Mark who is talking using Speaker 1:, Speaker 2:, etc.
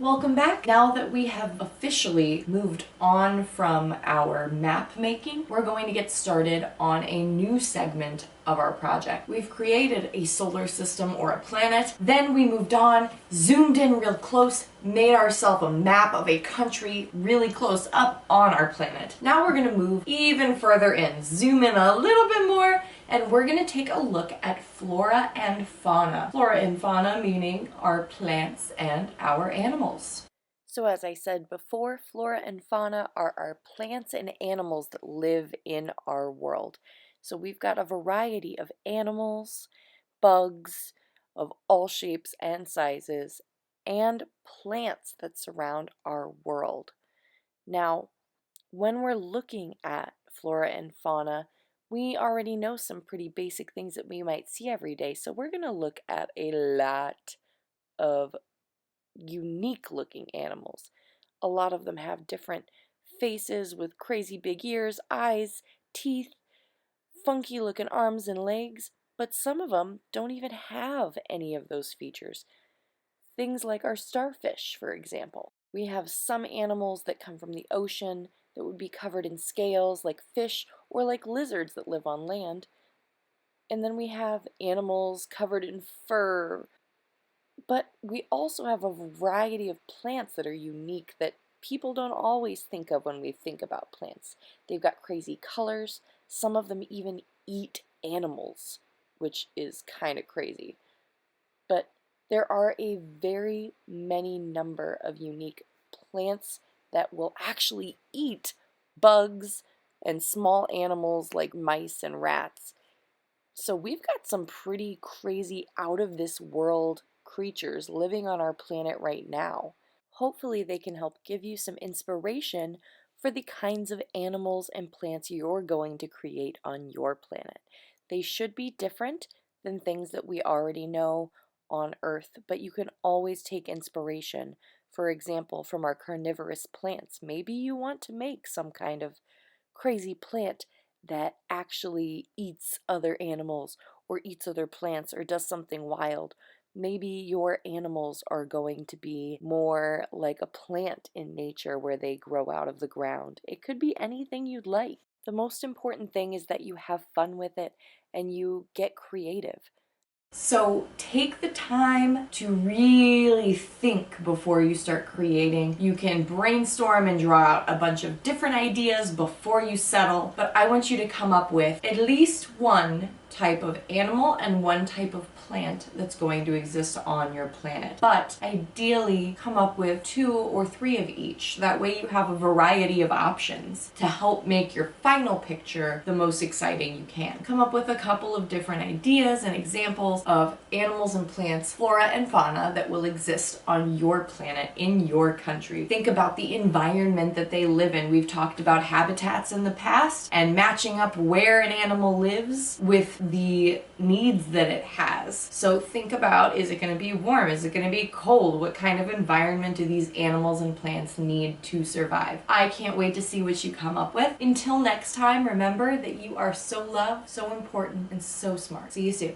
Speaker 1: Welcome back. Now that we have officially moved on from our map making, we're going to get started on a new segment of our project. We've created a solar system or a planet, then we moved on, zoomed in real close, made ourselves a map of a country really close up on our planet. Now we're going to move even further in, zoom in a little bit more, and we're going to take a look at flora and fauna. Flora and fauna meaning our plants and our animals.
Speaker 2: So as I said before, flora and fauna are our plants and animals that live in our world. So we've got a variety of animals, bugs of all shapes and sizes, and plants that surround our world. Now, when we're looking at flora and fauna, we already know some pretty basic things that we might see every day. So we're going to look at a lot of unique looking animals. A lot of them have different faces with crazy big ears, eyes, teeth, funky looking arms and legs, but some of them don't even have any of those features. Things like our starfish, for example. We have some animals that come from the ocean that would be covered in scales like fish or like lizards that live on land. And then we have animals covered in fur. But we also have a variety of plants that are unique that people don't always think of when we think about plants. They've got crazy colors. Some of them even eat animals, which is kind of crazy. But there are a very many number of unique plants that will actually eat bugs and small animals like mice and rats. So we've got some pretty crazy out of this world creatures living on our planet right now. Hopefully they can help give you some inspiration for the kinds of animals and plants you're going to create on your planet. They should be different than things that we already know on Earth, but you can always take inspiration, for example, from our carnivorous plants. Maybe you want to make some kind of crazy plant that actually eats other animals or eats other plants or does something wild. Maybe your animals are going to be more like a plant in nature where they grow out of the ground. It could be anything you'd like. The most important thing is that you have fun with it and you get creative.
Speaker 1: So take the time to really think before you start creating. You can brainstorm and draw out a bunch of different ideas before you settle, but I want you to come up with at least one type of animal and one type of plant that's going to exist on your planet. But ideally, come up with 2 or 3 of each. That way you have a variety of options to help make your final picture the most exciting you can. Come up with a couple of different ideas and examples of animals and plants, flora and fauna that will exist on your planet in your country. Think about the environment that they live in. We've talked about habitats in the past and matching up where an animal lives with the needs that it has. So think about, is it going to be warm? Is it going to be cold? What kind of environment do these animals and plants need to survive? I can't wait to see what you come up with. Until next time, remember that you are so loved, so important, and so smart. See you soon.